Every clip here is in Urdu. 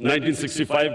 1965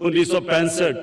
1965,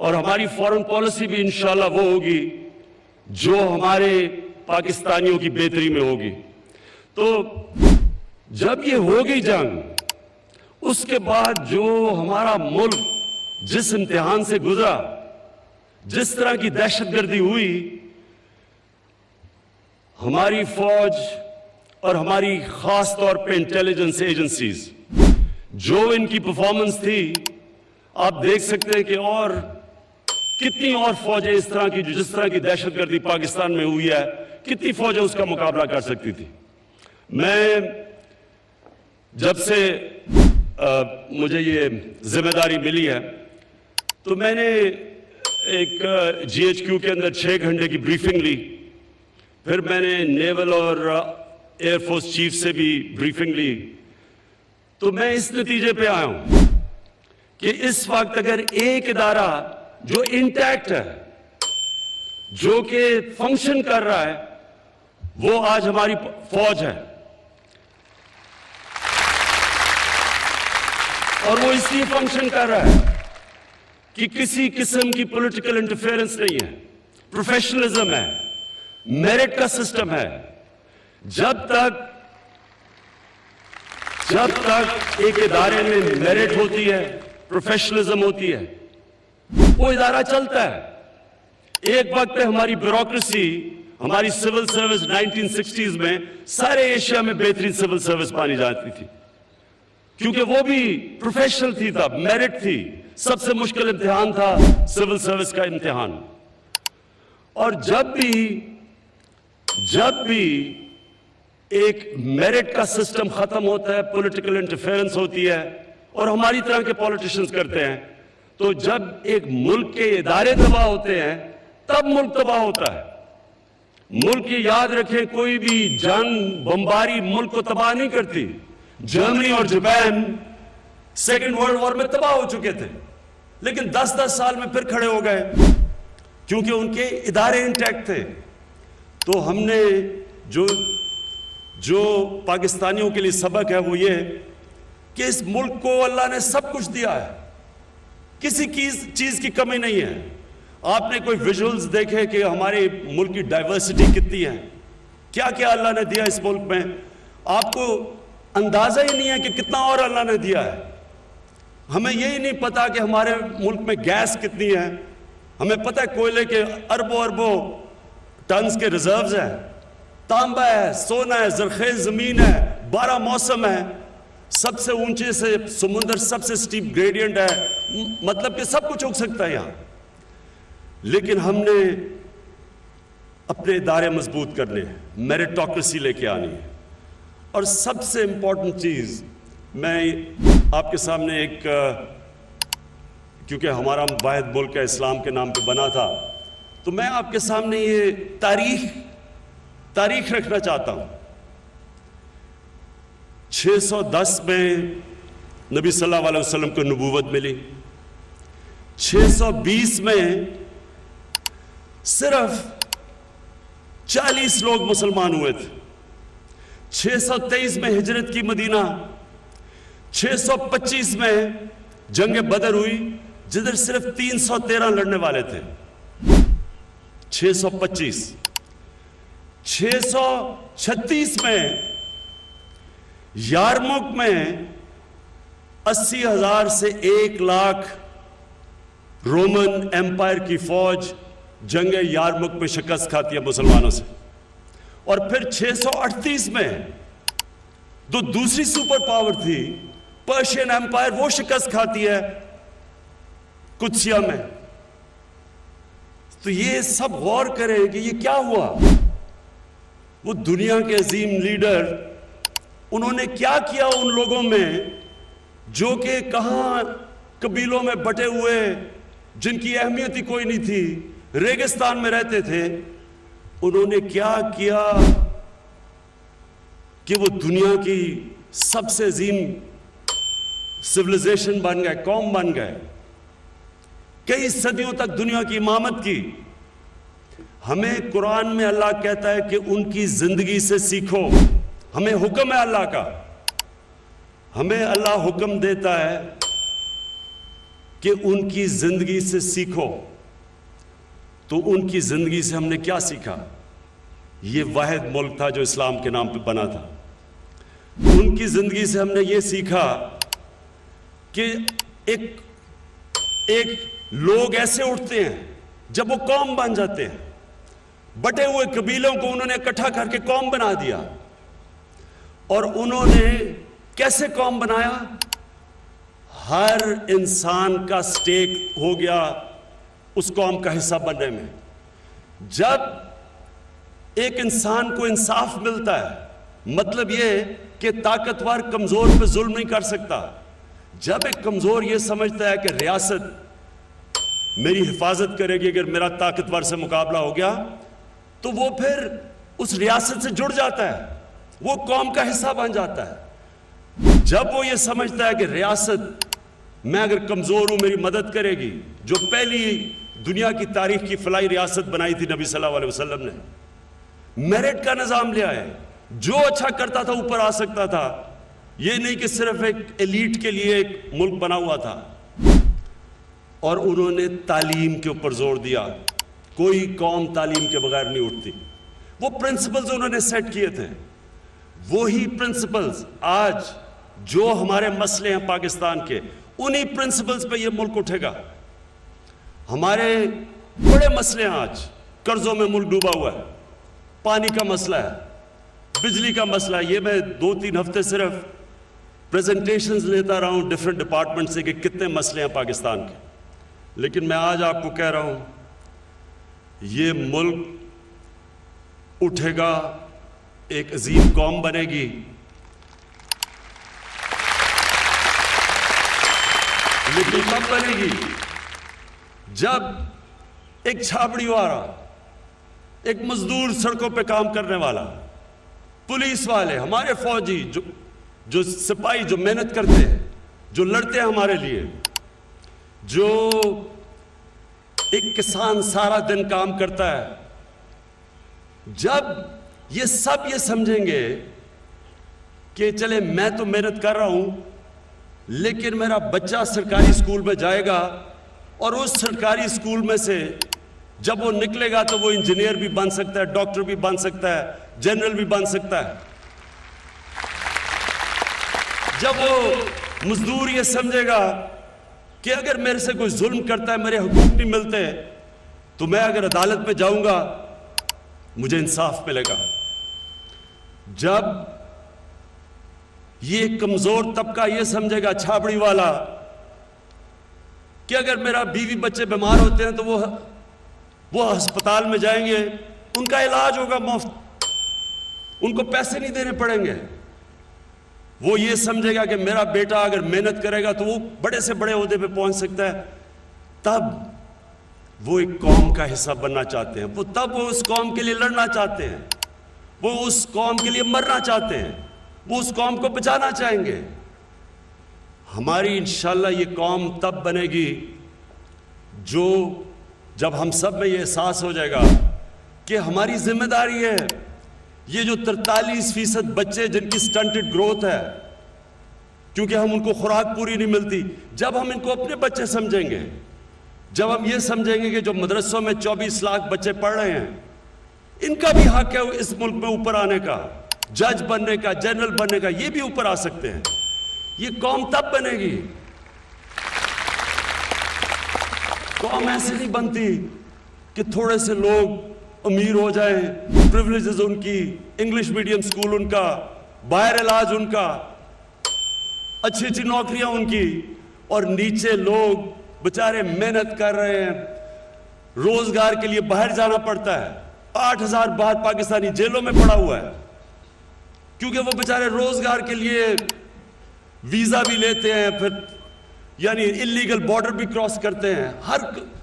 اور ہماری فورن پالیسی بھی انشاءاللہ وہ ہوگی جو ہمارے پاکستانیوں کی بہتری میں ہوگی. تو جب یہ ہوگی جنگ، اس کے بعد جو ہمارا ملک جس امتحان سے گزرا، جس طرح کی دہشت گردی ہوئی، ہماری فوج اور ہماری خاص طور پہ انٹیلیجنس ایجنسیز جو ان کی پرفارمنس تھی، آپ دیکھ سکتے ہیں کہ اور کتنی اور فوجیں اس طرح کی جس طرح کی دہشت گردی پاکستان میں ہوئی ہے، کتنی فوجیں اس کا مقابلہ کر سکتی تھی. میں جب سے مجھے یہ ذمہ داری ملی ہے تو میں نے ایک جی ایچ کیو کے اندر 6 گھنٹے کی بریفنگ لی. پھر میں نے نیول اور ایئر فورس چیف سے بھی بریفنگ لی. تو میں اس نتیجے پہ آیا ہوں کہ اس وقت اگر ایک ادارہ جو انٹیکٹ ہے، جو کہ فنکشن کر رہا ہے، وہ آج ہماری فوج ہے. اور وہ اس لیے فنکشن کر رہا ہے کہ کسی قسم کی پولیٹیکل انٹرفیئرنس نہیں ہے، پروفیشنلزم ہے، میرٹ کا سسٹم ہے. جب تک ایک ادارے میں میرٹ ہوتی ہے، پروفیشنلزم ہوتی ہے، وہ ادارہ چلتا ہے. ایک وقت پہ ہماری بیوروکریسی، ہماری سول سروس 1960s میں سارے ایشیا میں بہترین سول سروس مانی جاتی تھی، کیونکہ وہ بھی پروفیشنل تھی، تب میرٹ تھی. سب سے مشکل امتحان تھا سول سروس کا امتحان. اور جب بھی ایک میرٹ کا سسٹم ختم ہوتا ہے، پولیٹیکل انٹرفیئرنس ہوتی ہے اور ہماری طرح کے پولیٹیشنز کرتے ہیں، تو جب ایک ملک کے ادارے تباہ ہوتے ہیں تب ملک تباہ ہوتا ہے. ملک کی یاد رکھیں، کوئی بھی جنگ، بمباری ملک کو تباہ نہیں کرتی. جرمنی اور جاپان سیکنڈ ورلڈ وار میں تباہ ہو چکے تھے، لیکن 10 سال میں پھر کھڑے ہو گئے کیونکہ ان کے ادارے انٹیکٹ تھے. تو ہم نے جو پاکستانیوں کے لیے سبق ہے وہ یہ کہ اس ملک کو اللہ نے سب کچھ دیا ہے، کسی چیز کی کمی نہیں ہے. آپ نے کوئی ویژولز دیکھے کہ ہمارے ملک کی ڈائیورسٹی کتنی ہے، کیا کیا اللہ نے دیا اس ملک میں. آپ کو اندازہ ہی نہیں ہے کہ کتنا اور اللہ نے دیا ہے. ہمیں یہی نہیں پتا کہ ہمارے ملک میں گیس کتنی ہے. ہمیں پتہ ہے کوئلے کے اربوں ٹنز کے ریزروز ہیں، تانبا ہے، سونا ہے، زرخیز زمین ہے، 12 موسم ہے، سب سے اونچے سے سمندر، سب سے سٹیپ گریڈینٹ ہے، مطلب کہ سب کچھ اگ سکتا ہے یہاں. لیکن ہم نے اپنے ادارے مضبوط کرنے ہیں، میریٹوکریسی لے کے آنی ہے. اور سب سے امپورٹنٹ چیز میں آپ کے سامنے ایک، کیونکہ ہمارا واحد ملک ہے اسلام کے نام پہ بنا تھا، تو میں آپ کے سامنے یہ تاریخ رکھنا چاہتا ہوں. 610 میں نبی صلی اللہ علیہ وسلم کو نبوت ملی. 620 میں صرف 40 لوگ مسلمان ہوئے تھے. 623 میں ہجرت کی مدینہ. 625 میں جنگ بدر ہوئی جدھر صرف 313 لڑنے والے تھے. 625 636 میں یارموک میں 80,000 سے 1,00,000 رومن ایمپائر کی فوج جنگ یارموک میں شکست کھاتی ہے مسلمانوں سے. اور پھر 638 میں جو دوسری سپر پاور تھی پرشین ایمپائر، وہ شکست کھاتی ہے قدسیہ میں. تو یہ سب غور کریں کہ یہ کیا ہوا. وہ دنیا کے عظیم لیڈر، انہوں نے کیا کیا ان لوگوں میں جو کہ کہاں قبیلوں میں بٹے ہوئے، جن کی اہمیت ہی کوئی نہیں تھی، ریگستان میں رہتے تھے. انہوں نے کیا کیا کہ وہ دنیا کی سب سے عظیم سویلائزیشن بن گئے، قوم بن گئے. کئی صدیوں تک دنیا کی امامت کی. ہمیں قرآن میں اللہ کہتا ہے کہ ان کی زندگی سے سیکھو. ہمیں حکم ہے اللہ کا، ہمیں اللہ حکم دیتا ہے کہ ان کی زندگی سے سیکھو، تو ان کی زندگی سے ہم نے کیا سیکھا؟ یہ واحد ملک تھا جو اسلام کے نام پہ بنا تھا۔ ان کی زندگی سے ہم نے یہ سیکھا کہ ایک لوگ ایسے اٹھتے ہیں جب وہ قوم بن جاتے ہیں۔ بٹے ہوئے قبیلوں کو انہوں نے اکٹھا کر کے قوم بنا دیا، اور انہوں نے کیسے قوم بنایا؟ ہر انسان کا سٹیک ہو گیا اس قوم کا حصہ بننے میں۔ جب ایک انسان کو انصاف ملتا ہے، مطلب یہ کہ طاقتور کمزور پہ ظلم نہیں کر سکتا۔ جب ایک کمزور یہ سمجھتا ہے کہ ریاست میری حفاظت کرے گی اگر میرا طاقتور سے مقابلہ ہو گیا، تو وہ پھر اس ریاست سے جڑ جاتا ہے، وہ قوم کا حصہ بن جاتا ہے۔ جب وہ یہ سمجھتا ہے کہ ریاست میں اگر کمزور ہوں میری مدد کرے گی، جو پہلی دنیا کی تاریخ کی فلاحی ریاست بنائی تھی نبی صلی اللہ علیہ وسلم نے، میرٹ کا نظام لے آئے، جو اچھا کرتا تھا اوپر آ سکتا تھا۔ یہ نہیں کہ صرف ایک ایلیٹ کے لیے ایک ملک بنا ہوا تھا۔ اور انہوں نے تعلیم کے اوپر زور دیا، کوئی قوم تعلیم کے بغیر نہیں اٹھتی۔ وہ پرنسپلز انہوں نے سیٹ کیے تھے، وہی پرنسپلز آج جو ہمارے مسئلے ہیں پاکستان کے، انہی پرنسپلز پہ یہ ملک اٹھے گا۔ ہمارے بڑے مسئلے ہیں آج، قرضوں میں ملک ڈوبا ہوا ہے، پانی کا مسئلہ ہے، بجلی کا مسئلہ ہے۔ یہ میں 2-3 ہفتے صرف پریزنٹیشنز لیتا رہا ہوں ڈیفرنٹ ڈپارٹمنٹ سے کہ کتنے مسئلے ہیں پاکستان کے، لیکن میں آج آپ کو کہہ رہا ہوں یہ ملک اٹھے گا، ایک عظیم قوم بنے گی۔ لیکن کب بنے گی؟ جب ایک چھاپڑی والا، ایک مزدور سڑکوں پہ کام کرنے والا، پولیس والے، ہمارے فوجی، جو سپاہی جو محنت کرتے ہیں، جو لڑتے ہیں ہمارے لیے، جو ایک کسان سارا دن کام کرتا ہے، جب یہ سب یہ سمجھیں گے کہ چلے میں تو محنت کر رہا ہوں لیکن میرا بچہ سرکاری اسکول میں جائے گا، اور اس سرکاری اسکول میں سے جب وہ نکلے گا تو وہ انجینئر بھی بن سکتا ہے، ڈاکٹر بھی بن سکتا ہے، جنرل بھی بن سکتا ہے۔ جب وہ مزدور یہ سمجھے گا کہ اگر میرے سے کوئی ظلم کرتا ہے، میرے حقوق نہیں ملتے، تو میں اگر عدالت میں جاؤں گا مجھے انصاف ملے گا۔ جب یہ کمزور طبقہ یہ سمجھے گا، چھاپڑی والا، کہ اگر میرا بیوی بچے بیمار ہوتے ہیں تو وہ ہسپتال میں جائیں گے، ان کا علاج ہوگا مفت، ان کو پیسے نہیں دینے پڑیں گے۔ وہ یہ سمجھے گا کہ میرا بیٹا اگر محنت کرے گا تو وہ بڑے سے بڑے عہدے پہ پہنچ سکتا ہے۔ تب وہ ایک قوم کا حصہ بننا چاہتے ہیں، تب وہ اس قوم کے لیے لڑنا چاہتے ہیں، وہ اس قوم کے لیے مرنا چاہتے ہیں، وہ اس قوم کو بچانا چاہیں گے۔ ہماری انشاءاللہ یہ قوم تب بنے گی جب ہم سب میں یہ احساس ہو جائے گا کہ ہماری ذمہ داری ہے یہ جو 43% بچے جن کی سٹنٹڈ گروتھ ہے کیونکہ ہم ان کو خوراک پوری نہیں ملتی، جب ہم ان کو اپنے بچے سمجھیں گے، جب ہم یہ سمجھیں گے کہ جو مدرسوں میں 24 لاکھ بچے پڑھ رہے ہیں ان کا بھی حق ہے اس ملک میں اوپر آنے کا، جج بننے کا، جنرل بننے کا، یہ بھی اوپر آ سکتے ہیں۔ یہ قوم تب بنے گی۔ قوم ایسے نہیں بنتی کہ تھوڑے سے لوگ امیر ہو جائیں، پریولیجز ان کی، انگلش میڈیم سکول ان کا، باہر علاج ان کا، اچھی اچھی نوکریاں ان کی، اور نیچے لوگ بچارے محنت کر رہے ہیں، روزگار کے لیے باہر جانا پڑتا ہے۔ 8,000 باہر پاکستانی جیلوں میں پڑا ہوا ہے کیونکہ وہ بچارے روزگار کے لیے ویزا بھی لیتے ہیں، پھر یعنی اللیگل بارڈر بھی کراس کرتے ہیں،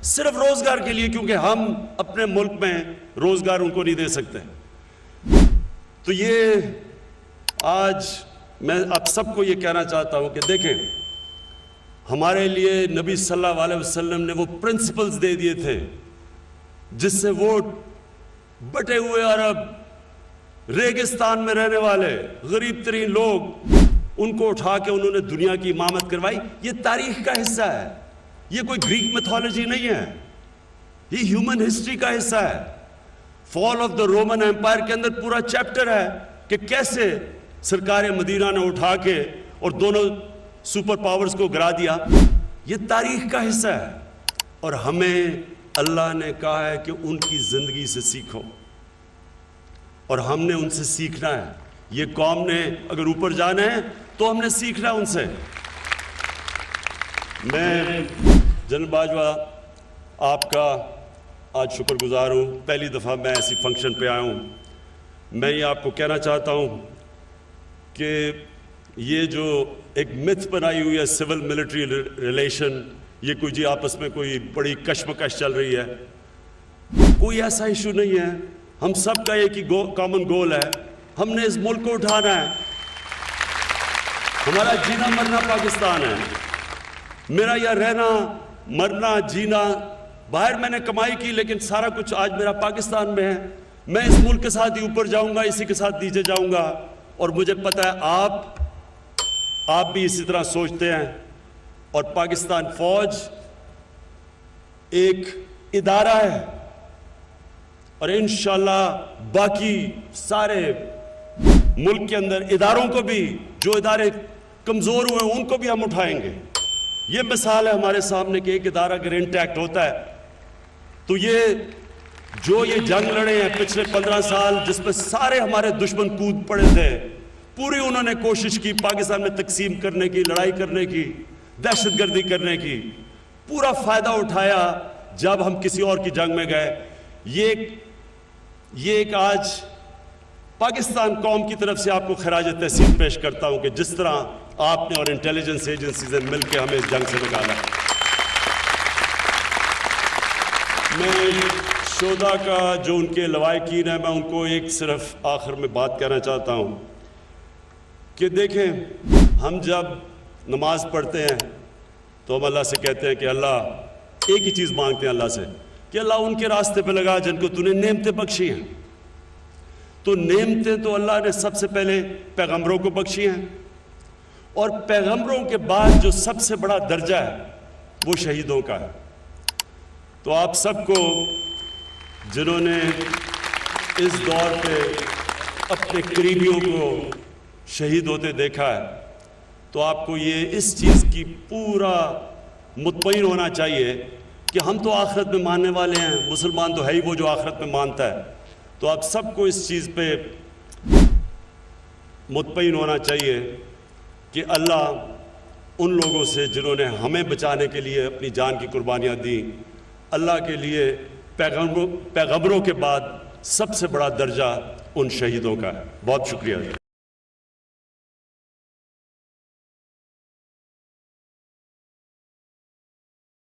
صرف روزگار کے لیے، کیونکہ ہم اپنے ملک میں روزگار ان کو نہیں دے سکتے۔ تو یہ آج میں آپ سب کو یہ کہنا چاہتا ہوں کہ دیکھیں، ہمارے لیے نبی صلی اللہ علیہ وسلم نے وہ پرنسپلز دے دیے تھے جس سے وہ بٹے ہوئے عرب، ریگستان میں رہنے والے غریب ترین لوگ، ان کو اٹھا کے انہوں نے دنیا کی امامت کروائی۔ یہ تاریخ کا حصہ ہے، یہ کوئی گریک میتھولوجی نہیں ہے، یہ ہیومن ہسٹری کا حصہ ہے۔ فال آف دا رومن ایمپائر کے اندر پورا چیپٹر ہے کہ کیسے سرکار مدینہ نے اٹھا کے اور دونوں سپر پاورز کو گرا دیا۔ یہ تاریخ کا حصہ ہے، اور ہمیں اللہ نے کہا ہے کہ ان کی زندگی سے سیکھو، اور ہم نے ان سے سیکھنا ہے۔ یہ قوم نے اگر اوپر جانا ہے تو ہم نے سیکھنا ہے ان سے۔ میں جنرل باجوہ آپ کا آج شکر گزار ہوں، پہلی دفعہ میں ایسی فنکشن پہ آیا ہوں۔ میں یہ آپ کو کہنا چاہتا ہوں کہ یہ جو ایک متھ بنائی ہوئی ہے سول ملٹری ریلیشن، یہ کوئی جی آپس میں کوئی بڑی کشمکش چل رہی ہے، کوئی ایسا ایشو نہیں ہے۔ ہم سب کا ایک ہی کامن گول ہے، ہم نے اس ملک کو اٹھانا ہے۔ ہمارا جینا مرنا پاکستان ہے، میرا یہ رہنا مرنا جینا، باہر میں نے کمائی کی لیکن سارا کچھ آج میرا پاکستان میں ہے۔ میں اس ملک کے ساتھ ہی اوپر جاؤں گا، اسی کے ساتھ نیچے جاؤں گا، اور مجھے پتہ ہے آپ بھی اسی طرح سوچتے ہیں۔ اور پاکستان فوج ایک ادارہ ہے، اور انشاءاللہ باقی سارے ملک کے اندر اداروں کو بھی، جو ادارے کمزور ہوئے ہیں ان کو بھی ہم اٹھائیں گے۔ یہ مثال ہے ہمارے سامنے کہ ایک ادارہ اگر انٹیکٹ ہوتا ہے تو یہ جنگ لڑے ہیں پچھلے 15 سال، جس میں سارے ہمارے دشمن کود پڑے تھے، پوری انہوں نے کوشش کی پاکستان میں تقسیم کرنے کی، لڑائی کرنے کی، دہشت گردی کرنے کی، پورا فائدہ اٹھایا جب ہم کسی اور کی جنگ میں گئے۔ یہ ایک آج پاکستان قوم کی طرف سے آپ کو خراج تحسین پیش کرتا ہوں کہ جس طرح آپ نے اور انٹیلیجنس ایجنسیز نے مل کے ہمیں اس جنگ سے نکالا۔ میں شہداء کا جو ان کے لواحقین ہیں، میں ان کو ایک صرف آخر میں بات کہنا چاہتا ہوں کہ دیکھیں، ہم جب نماز پڑھتے ہیں تو ہم اللہ سے کہتے ہیں کہ اللہ، ایک ہی چیز مانگتے ہیں اللہ سے کہ اللہ ان کے راستے پہ لگا جن کو تو نے نعمتیں بخشی ہیں۔ تو نعمتیں تو اللہ نے سب سے پہلے پیغمبروں کو بخشی ہیں، اور پیغمبروں کے بعد جو سب سے بڑا درجہ ہے وہ شہیدوں کا ہے۔ تو آپ سب کو جنہوں نے اس دور پہ اپنے قریبیوں کو شہید ہوتے دیکھا ہے، تو آپ کو یہ اس چیز کی پورا مطمئن ہونا چاہیے کہ ہم تو آخرت میں ماننے والے ہیں، مسلمان تو ہے ہی وہ جو آخرت میں مانتا ہے۔ تو آپ سب کو اس چیز پہ مطمئن ہونا چاہیے کہ اللہ ان لوگوں سے جنہوں نے ہمیں بچانے کے لیے اپنی جان کی قربانیاں دیں، اللہ کے لیے پیغمبروں کے بعد سب سے بڑا درجہ ان شہیدوں کا ہے۔ بہت شکریہ۔